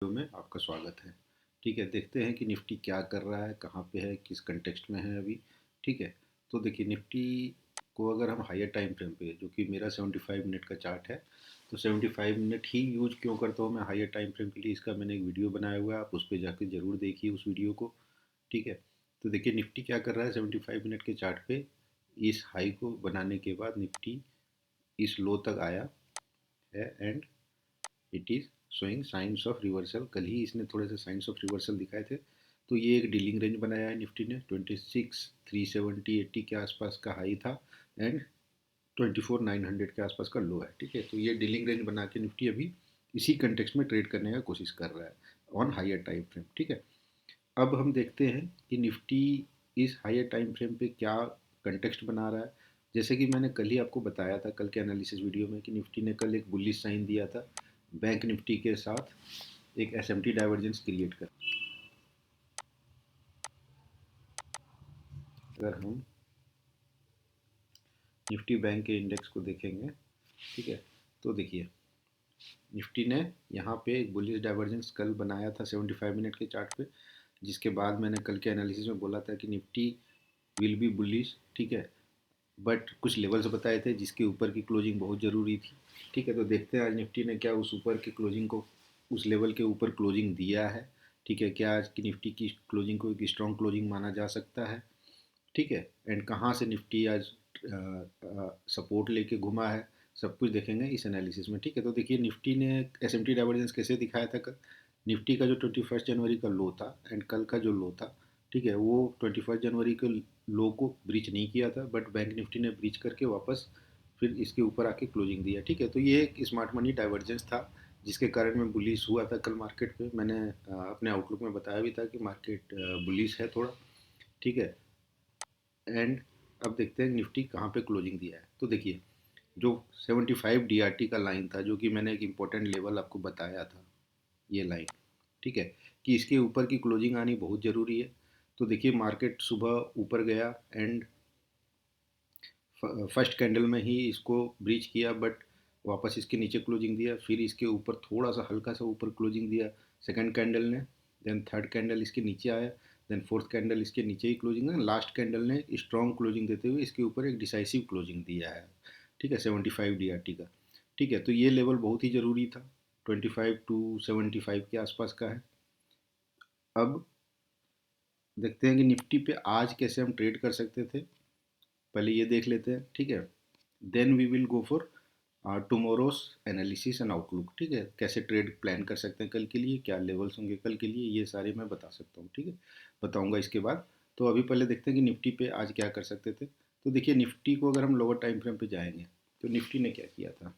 Video में आपका स्वागत है। ठीक है, देखते हैं कि निफ्टी क्या कर रहा है, कहाँ पे है, किस कंटेक्स्ट में है अभी। ठीक है, तो देखिए निफ्टी को अगर हम हायर टाइम फ्रेम पे, जो कि मेरा 75 मिनट का चार्ट है, तो 75 मिनट ही यूज क्यों करता हूँ मैं हायर टाइम फ्रेम के लिए, इसका मैंने एक वीडियो बनाया हुआ है, आप उस पर जाकर ज़रूर देखिए उस वीडियो को। ठीक है, तो देखिए निफ्टी क्या कर रहा है 75 मिनट के चार्ट पे। इस हाई को बनाने के बाद निफ्टी इस लो तक आया है and it is showing science of reversal. कल ही इसने थोड़े से साइंस ऑफ रिवर्सल दिखाए थे। तो ये एक डीलिंग रेंज बनाया है निफ्टी ने, 26,370 80 के आसपास का हाई था एंड 24,900 के आसपास का लो है। ठीक है, तो ये डीलिंग रेंज बना के निफ्टी अभी इसी कंटेक्स्ट में ट्रेड करने का कोशिश कर रहा है ऑन हायर टाइम फ्रेम। ठीक है, अब हम देखते हैं कि निफ्टी इस हायर टाइम फ्रेम पे क्या कंटेक्स्ट बना रहा है। जैसे कि मैंने कल ही आपको बताया था, कल के एनालिसिस वीडियो में, कि निफ्टी ने कल एक बुलिश साइन दिया था बैंक निफ्टी के साथ एक एसएमटी डाइवर्जेंस क्रिएट कर। अगर हम निफ्टी बैंक के इंडेक्स को देखेंगे, ठीक है, तो देखिए निफ्टी ने यहाँ पे एक बुलिश डाइवर्जेंस कल बनाया था 75 मिनट के चार्ट पे, जिसके बाद मैंने कल के एनालिसिस में बोला था कि निफ्टी विल बी बुलिश। ठीक है, बट कुछ लेवल्स बताए थे जिसके ऊपर की क्लोजिंग बहुत ज़रूरी थी। ठीक है, तो देखते हैं आज निफ्टी ने क्या उस ऊपर की क्लोजिंग को, उस लेवल के ऊपर क्लोजिंग दिया है। ठीक है, क्या आज की निफ्टी की क्लोजिंग को एक स्ट्रॉन्ग क्लोजिंग माना जा सकता है। ठीक है, एंड कहाँ से निफ्टी आज सपोर्ट लेके घुमा है, सब कुछ देखेंगे इस एनालिसिस में। ठीक है, तो देखिए निफ्टी ने एसएमटी डाइवर्जेंस कैसे दिखाया था कल। निफ्टी का जो 21 जनवरी का लो था एंड कल का जो लो था, ठीक है, वो 21 जनवरी के लो को ब्रीच नहीं किया था, बट बैंक निफ्टी ने ब्रीच करके वापस फिर इसके ऊपर आके क्लोजिंग दिया। ठीक है, तो ये एक स्मार्ट मनी डाइवर्जेंस था जिसके कारण मैं बुलिश हुआ था कल मार्केट पे। मैंने अपने आउटलुक में बताया भी था कि मार्केट बुलिश है थोड़ा। ठीक है, एंड अब देखते हैं निफ्टी कहाँ पे क्लोजिंग दिया है। तो देखिए जो 75 डीआरटी का लाइन था, जो कि मैंने एक इम्पोर्टेंट लेवल आपको बताया था, ये लाइन, ठीक है, कि इसके ऊपर की क्लोजिंग आनी बहुत ज़रूरी है। तो देखिए मार्केट सुबह ऊपर गया एंड फर्स्ट कैंडल में ही इसको ब्रीच किया, बट वापस इसके नीचे क्लोजिंग दिया, फिर इसके ऊपर थोड़ा सा हल्का सा ऊपर क्लोजिंग दिया सेकंड कैंडल ने, देन थर्ड कैंडल इसके नीचे आया, देन फोर्थ कैंडल इसके नीचे ही क्लोजिंग है, लास्ट कैंडल ने स्ट्रॉन्ग क्लोजिंग देते हुए इसके ऊपर एक डिसाइसिव क्लोजिंग दिया है। ठीक है, 75 डीआरटी का। ठीक है, तो ये लेवल बहुत ही ज़रूरी था, 25 to 75 के आसपास का है। अब देखते हैं कि निफ्टी पे आज कैसे हम ट्रेड कर सकते थे, पहले ये देख लेते हैं। ठीक है, then we will go for tomorrow's analysis and outlook. ठीक है, कैसे ट्रेड प्लान कर सकते हैं कल के लिए, क्या लेवल्स होंगे कल के लिए, ये सारे मैं बता सकता हूँ। ठीक है, बताऊँगा इसके बाद। तो अभी पहले देखते हैं कि निफ्टी पे आज क्या कर सकते थे। तो देखिए निफ्टी को अगर हम लोअर टाइम फ्रेम पे जाएंगे, तो निफ्टी ने क्या किया था।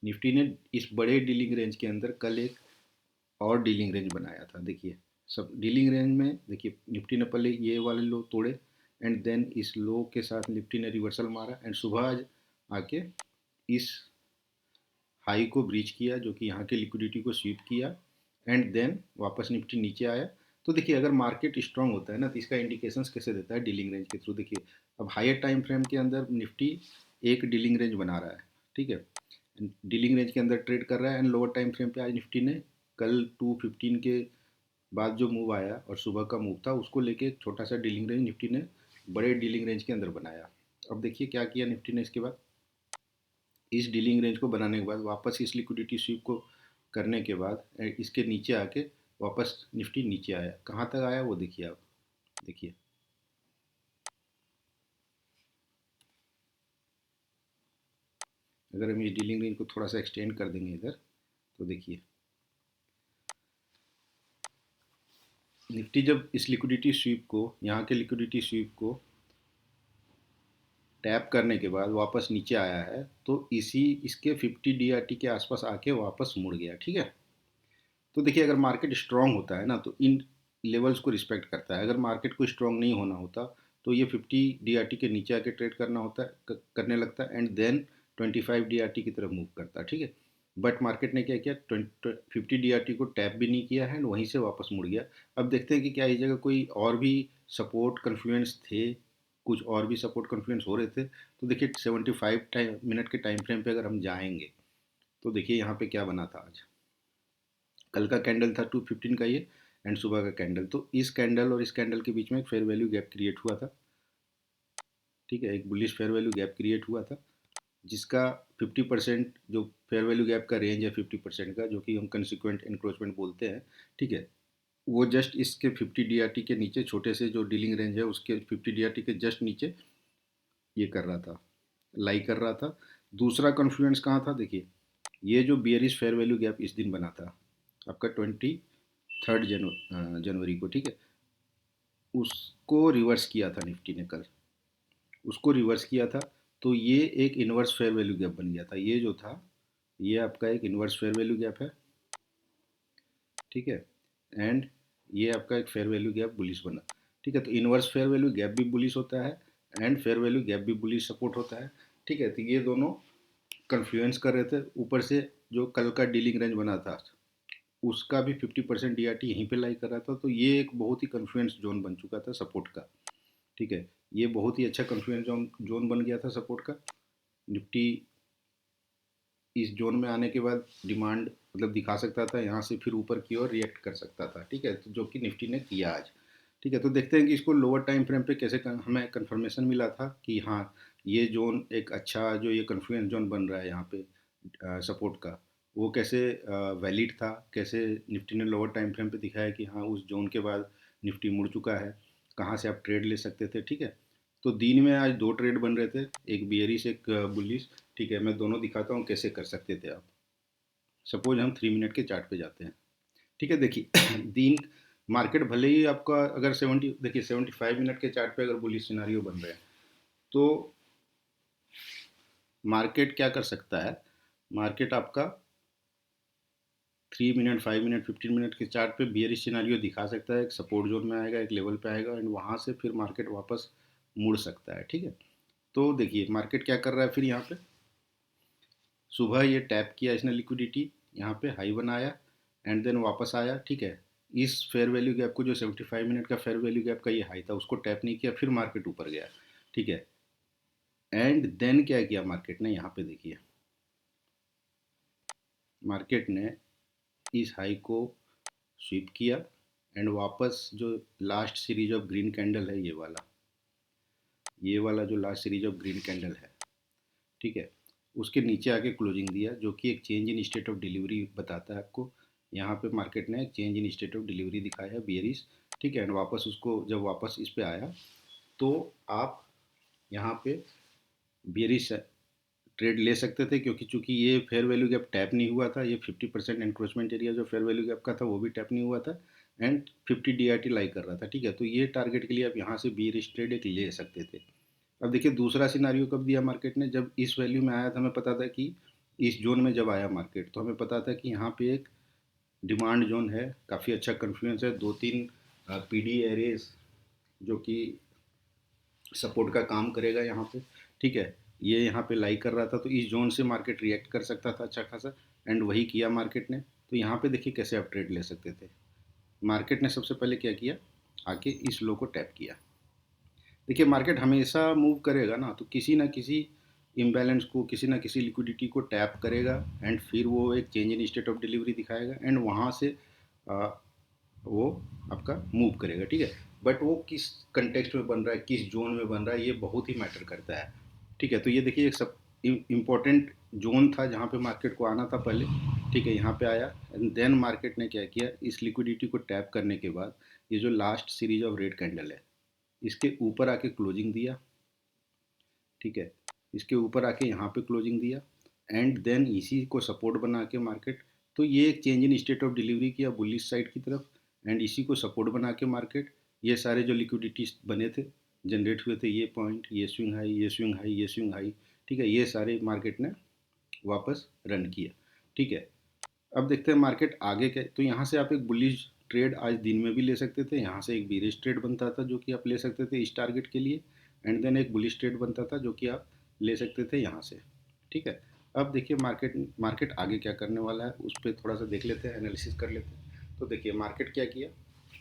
निफ्टी ने इस बड़े डीलिंग रेंज के अंदर कल एक और डीलिंग रेंज बनाया था। देखिए सब डीलिंग रेंज में देखिए निफ्टी ने पहले ये वाले लो तोड़े एंड देन इस लो के साथ निफ्टी ने रिवर्सल मारा एंड सुबह आज आके इस हाई को ब्रीच किया, जो कि यहाँ के लिक्विडिटी को स्वीप किया एंड देन वापस निफ्टी नीचे आया। तो देखिए अगर मार्केट स्ट्रांग होता है ना, तो इसका इंडिकेशंस कैसे देता है डीलिंग रेंज के थ्रू। देखिए अब हायर टाइम फ्रेम के अंदर निफ्टी एक डीलिंग रेंज बना रहा है। ठीक है, डीलिंग रेंज के अंदर ट्रेड कर रहा है एंड लोअर टाइम फ्रेम पे आज निफ्टी ने कल 215 के बाद जो मूव आया और सुबह का मूव था, उसको लेके एक छोटा सा डीलिंग रेंज निफ्टी ने बड़े डीलिंग रेंज के अंदर बनाया। अब देखिए क्या किया निफ्टी ने इसके बाद, इस डीलिंग रेंज को बनाने के बाद वापस इस लिक्विडिटी स्वीप को करने के बाद इसके नीचे आके वापस निफ्टी नीचे आया। कहाँ तक आया वो देखिए आप, देखिए अगर हम इस डीलिंग रेंज को थोड़ा सा एक्सटेंड कर देंगे इधर, तो देखिए निफ्टी जब इस लिक्विडिटी स्वीप को, यहाँ के लिक्विडिटी स्वीप को टैप करने के बाद वापस नीचे आया है, तो इसी इसके 50 डीआरटी के आसपास आके वापस मुड़ गया। ठीक है, तो देखिए अगर मार्केट स्ट्रांग होता है ना, तो इन लेवल्स को रिस्पेक्ट करता है। अगर मार्केट को स्ट्रांग नहीं होना होता, तो ये 50 डीआरटी के नीचे आके ट्रेड करना होता है, करने लगता है एंड देन 25 डीआरटी की तरफ मूव करता है। ठीक है, बट मार्केट ने क्या किया, 50 डीआरटी को टैप भी नहीं किया है एंड वहीं से वापस मुड़ गया। अब देखते हैं कि क्या इस जगह कोई और भी सपोर्ट कन्फ्लुएंस थे, कुछ और भी सपोर्ट कन्फ्लुएंस हो रहे थे। तो देखिए 75 मिनट के टाइम फ्रेम पे अगर हम जाएंगे, तो देखिए यहाँ पे क्या बना था आज। कल का कैंडल था 215 का ये, एंड सुबह का कैंडल। तो इस कैंडल और इस कैंडल के बीच में एक फेयर वैल्यू गैप क्रिएट हुआ था, ठीक है, एक bullish fair value gap create हुआ था, जिसका 50% जो फेयर वैल्यू गैप का रेंज है 50% का, जो कि हम कंसिक्वेंट इंक्रोचमेंट बोलते हैं, ठीक है, वो जस्ट इसके 50 डीआरटी के नीचे, छोटे से जो डीलिंग रेंज है उसके 50 डीआरटी के जस्ट नीचे ये कर रहा था, लाई कर रहा था। दूसरा कॉन्फ्लुएंस कहाँ था, देखिए, ये जो बियरिश फेयर वैल्यू गैप इस दिन बना था आपका 23 जनवरी को, ठीक है, उसको रिवर्स किया था निफ्टी ने कल, उसको रिवर्स किया था। तो ये एक इन्वर्स फेयर वैल्यू गैप बन गया था, ये जो था ये आपका एक इन्वर्स फेयर वैल्यू गैप है, ठीक है, एंड ये आपका एक फेयर वैल्यू गैप बुलिश बना, ठीक है। तो इन्वर्स फेयर वैल्यू गैप भी बुलिश होता है एंड फेयर वैल्यू गैप भी बुलिश सपोर्ट होता है, ठीक है। तो ये दोनों कन्फ्लुएंस कर रहे थे। ऊपर से जो कल का डीलिंग रेंज बना था उसका भी 50% डीआरटी यहीं पे लाई कर रहा था, तो ये एक बहुत ही कन्फ्लुएंस जोन बन चुका था सपोर्ट का, ठीक है। ये बहुत ही अच्छा कन्फ्लुएंस जोन बन गया था सपोर्ट का। निफ्टी इस जोन में आने के बाद डिमांड मतलब दिखा सकता था, यहाँ से फिर ऊपर की ओर रिएक्ट कर सकता था, ठीक है, तो जो कि निफ्टी ने किया आज, ठीक है। तो देखते हैं कि इसको लोअर टाइम फ्रेम पे कैसे हमें कन्फर्मेशन मिला था कि हाँ ये जोन एक अच्छा जो ये कन्फ्लुएंस जोन बन रहा है यहाँ पे सपोर्ट का, वो कैसे वैलिड था, कैसे निफ्टी ने लोअर टाइम फ्रेम पे दिखाया कि हाँ उस जोन के बाद निफ्टी मुड़ चुका है, कहाँ से आप ट्रेड ले सकते थे, ठीक है। तो दिन में आज दो ट्रेड बन रहे थे, एक बियरिश एक बुलिश, ठीक है। मैं दोनों दिखाता हूँ कैसे कर सकते थे आप। सपोज हम 3 मिनट के चार्ट पे जाते हैं, ठीक है। देखिए दिन मार्केट भले ही आपका अगर 75 मिनट के चार्ट पे अगर बुलिश सिनारियो बन रहे हैं, तो मार्केट क्या कर सकता है, मार्केट आपका 3 मिनट 5 मिनट 15 मिनट के चार्ट पे बियरिश सिनारियो दिखा सकता है, एक सपोर्ट जोन में आएगा, एक लेवल पे आएगा, एंड वहाँ से फिर मार्केट वापस मुड़ सकता है, ठीक है। तो देखिए मार्केट क्या कर रहा है, फिर यहाँ पे सुबह ये टैप किया इसने लिक्विडिटी, यहाँ पे हाई बनाया एंड देन वापस आया, ठीक है। इस फेयर वैल्यू गैप को जो 75 मिनट का फेयर वैल्यू गैप का ये हाई था उसको टैप नहीं किया, फिर मार्केट ऊपर गया, ठीक है। एंड देन क्या किया मार्केट ने, यहाँ पे देखिए मार्केट ने इस हाई को स्वीप किया एंड वापस जो last series of green candle है ये वाला जो last series of green candle है, ठीक है, उसके नीचे आके क्लोजिंग दिया, जो कि एक change in state of delivery बताता है आपको। यहाँ पे मार्केट ने एक change in state of delivery दिखाया है बियरिश, ठीक है, एंड वापस उसको जब वापस इस पे आया तो आप यहाँ पे बियरिश ट्रेड ले सकते थे, क्योंकि चूंकि ये फेयर वैल्यू गैप टैप नहीं हुआ था, ये 50% इंक्रोचमेंट एरिया जो फेयर वैल्यू गैप का था वो भी टैप नहीं हुआ था, एंड 50 डीआरटी लाई कर रहा था, ठीक है। तो ये टारगेट के लिए आप यहाँ से बियरिश ट्रेड एक ले सकते थे। अब देखिए दूसरा सिनारियो कब दिया मार्केट ने, जब इस वैल्यू में आया था, हमें पता था कि इस जोन में जब आया मार्केट तो हमें पता था कि यहाँ पे एक डिमांड जोन है, काफ़ी अच्छा कन्फ्लुएंस है, दो तीन पीडी एरेज जो कि सपोर्ट का काम करेगा यहाँ पे, ठीक है। ये यहाँ पे लाई कर रहा था, तो इस जोन से मार्केट रिएक्ट कर सकता था अच्छा खासा, एंड वही किया मार्केट ने। तो यहाँ पे देखिए कैसे आप ट्रेड ले सकते थे। मार्केट ने सबसे पहले क्या किया, आके इस लो को टैप किया। देखिए मार्केट हमेशा मूव करेगा ना, तो किसी ना किसी इम्बैलेंस को, किसी ना किसी लिक्विडिटी को टैप करेगा एंड फिर वो एक change in state of delivery दिखाएगा एंड वहाँ से आ, वो आपका मूव करेगा, ठीक है। बट वो किस कंटेक्स्ट में बन रहा है, किस जोन में बन रहा है, ये बहुत ही मैटर करता है, ठीक है। तो ये देखिए एक सब इम्पोर्टेंट जोन था जहाँ पे मार्केट को आना था पहले, ठीक है, यहाँ पे आया एंड देन मार्केट ने क्या किया, इस लिक्विडिटी को टैप करने के बाद ये जो last series of red candle है इसके ऊपर आके क्लोजिंग दिया, ठीक है, इसके ऊपर आके यहाँ पे क्लोजिंग दिया एंड देन इसी को सपोर्ट बना के मार्केट, तो ये एक change in state of delivery किया बुलिश साइड की तरफ, एंड इसी को सपोर्ट बना के मार्केट ये सारे जो लिक्विडिटीज बने थे, जनरेट हुए थे, ये पॉइंट, ये स्विंग हाई, ये स्विंग हाई, ये स्विंग हाई, ठीक है, ये सारे मार्केट ने वापस रन किया, ठीक है। अब देखते हैं मार्केट आगे क्या, तो यहाँ से आप एक बुलिश ट्रेड आज दिन में भी ले सकते थे, यहाँ से एक बीरिश ट्रेड बनता था जो कि आप ले सकते थे इस टारगेट के लिए, एंड देन एक बुलिश ट्रेड बनता था जो कि आप ले सकते थे यहाँ से, ठीक है। अब देखिए मार्केट मार्केट आगे क्या करने वाला है उस पर थोड़ा सा देख लेते हैं, एनालिसिस कर लेते हैं। तो देखिए मार्केट क्या किया,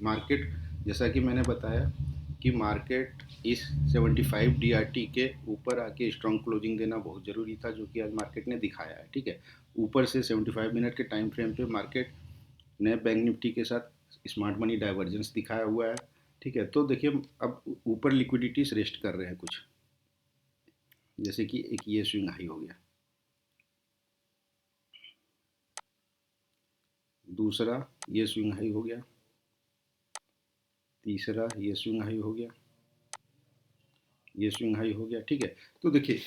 मार्केट जैसा कि मैंने बताया कि मार्केट इस 75 डीआरटी के ऊपर आके स्ट्रॉन्ग क्लोजिंग देना बहुत ज़रूरी था, जो कि आज मार्केट ने दिखाया है, ठीक है। ऊपर से 75 मिनट के टाइम फ्रेम पे मार्केट नए बैंक निफ्टी के साथ स्मार्ट मनी डाइवर्जेंस दिखाया हुआ है, ठीक है। तो देखिए अब ऊपर लिक्विडिटीज रेस्ट कर रहे हैं कुछ, जैसे कि एक ये स्विंग हाई हो गया, दूसरा ये स्विंग हाई हो गया, तीसरा ये स्विंग हाई हो गया, ये स्विंग हाई हो गया, ठीक है। तो देखिए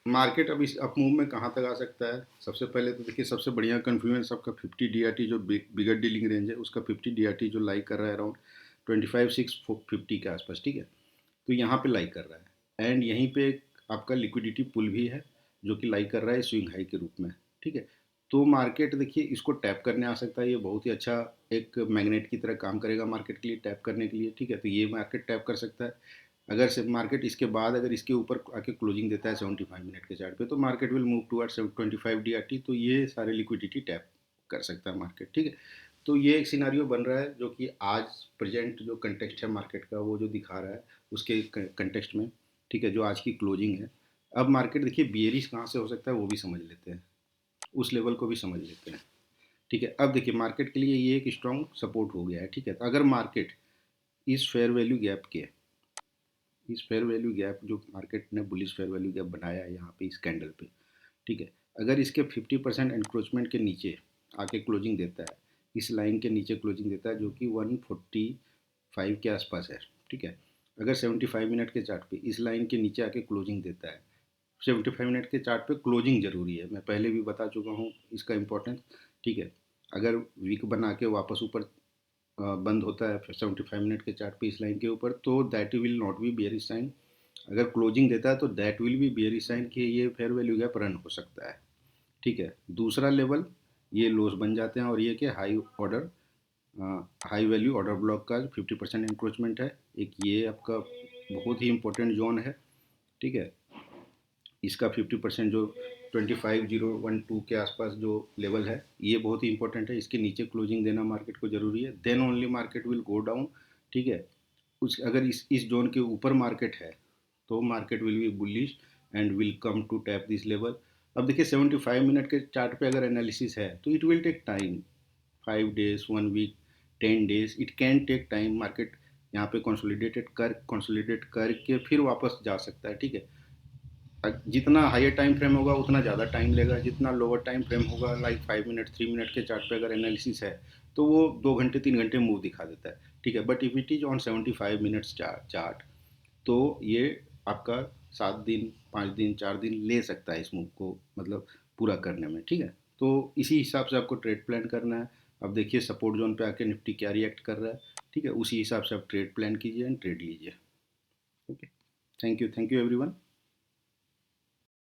मार्केट अब इस अप मूव में कहाँ तक आ सकता है। सबसे पहले तो देखिए सबसे बढ़िया कन्फ्लुएंस आपका 50 DRT जो बिगर डीलिंग रेंज है, उसका 50 DRT जो लाइक कर रहा है अराउंड 25,650 के आसपास, ठीक है। तो यहाँ पे लाइक कर रहा है, एंड यहीं पे एक आपका लिक्विडिटी पुल भी है जो कि लाइक कर रहा है स्विंग हाई के रूप में, ठीक है। तो मार्केट देखिए इसको टैप करने आ सकता है, ये बहुत ही अच्छा एक मैग्नेट की तरह काम करेगा मार्केट के लिए, टैप करने के लिए, ठीक है। तो ये मार्केट टैप कर सकता है। अगर से मार्केट इसके बाद अगर इसके ऊपर आके क्लोजिंग देता है 75 मिनट के चार्ट पे, तो market will move towards 25 DRT, तो ये सारे लिक्विडिटी टैप कर सकता है मार्केट, ठीक है। तो ये एक सिनारियो बन रहा है जो कि आज प्रेजेंट जो कंटेक्स्ट है मार्केट का वो जो दिखा रहा है उसके कंटेक्स्ट में, ठीक है, जो आज की क्लोजिंग है। अब मार्केट देखिए बियरिश कहाँ से हो सकता है वो भी समझ लेते हैं, उस लेवल को भी समझ लेते हैं, ठीक है। अब देखिए मार्केट के लिए ये एक स्ट्रॉन्ग सपोर्ट हो गया है, ठीक है। तो अगर मार्केट इस फेयर वैल्यू गैप के, इस फेयर वैल्यू गैप जो मार्केट ने बुलिश फेयर वैल्यू गैप बनाया है यहाँ पे इस कैंडल पे, ठीक है, अगर इसके 50% एंक्रोचमेंट के नीचे आके क्लोजिंग देता है, इस लाइन के नीचे क्लोजिंग देता है जो कि 145 के आसपास है, ठीक है। अगर 75 मिनट के चार्ट पे इस लाइन के नीचे आके क्लोजिंग देता है, 75 मिनट के चार्ट पे क्लोजिंग जरूरी है, मैं पहले भी बता चुका हूँ इसका इंपॉर्टेंस, ठीक है। अगर वीक बना के वापस ऊपर बंद होता है 75 मिनट के चार्ट पे इस लाइन के ऊपर, तो that will not be bearish sign. अगर क्लोजिंग देता है तो that will be bearish sign कि ये फेयर वैल्यू गैप रन हो सकता है, ठीक है। दूसरा लेवल ये लोस बन जाते हैं, और ये कि high order high value order block का 50% इंक्रोचमेंट है, एक ये आपका बहुत ही इंपॉर्टेंट जोन है, ठीक है। इसका 50% जो 25,012 के आसपास जो लेवल है ये बहुत ही इंपॉर्टेंट है, इसके नीचे क्लोजिंग देना मार्केट को ज़रूरी है, then only market will go down, ठीक है। उस अगर इस जोन के ऊपर मार्केट है तो market will be bullish and will come to tap this level. अब देखिए 75 मिनट के चार्ट पे अगर एनालिसिस है तो it will take time, 5 days, 1 week, 10 days, it can take time. Market यहाँ पे कंसोलिडेट करके फिर वापस जा सकता है, ठीक है। जितना हायर टाइम फ्रेम होगा उतना ज़्यादा टाइम लेगा, जितना लोअर टाइम फ्रेम होगा लाइक 5 मिनट 3 मिनट के चार्ट पे अगर एनालिसिस है तो वो 2 घंटे 3 घंटे मूव दिखा देता है, ठीक है। But if it is on 75 minutes chart तो ये आपका 7 दिन 5 दिन 4 दिन ले सकता है इस मूव को मतलब पूरा करने में, ठीक है। तो इसी हिसाब से आपको ट्रेड प्लान करना है। अब देखिए सपोर्ट जोन पे आके निफ्टी क्या रिएक्ट कर रहा है, ठीक है, उसी हिसाब से आप ट्रेड प्लान कीजिए एंड ट्रेड लीजिए। Okay, thank you everyone.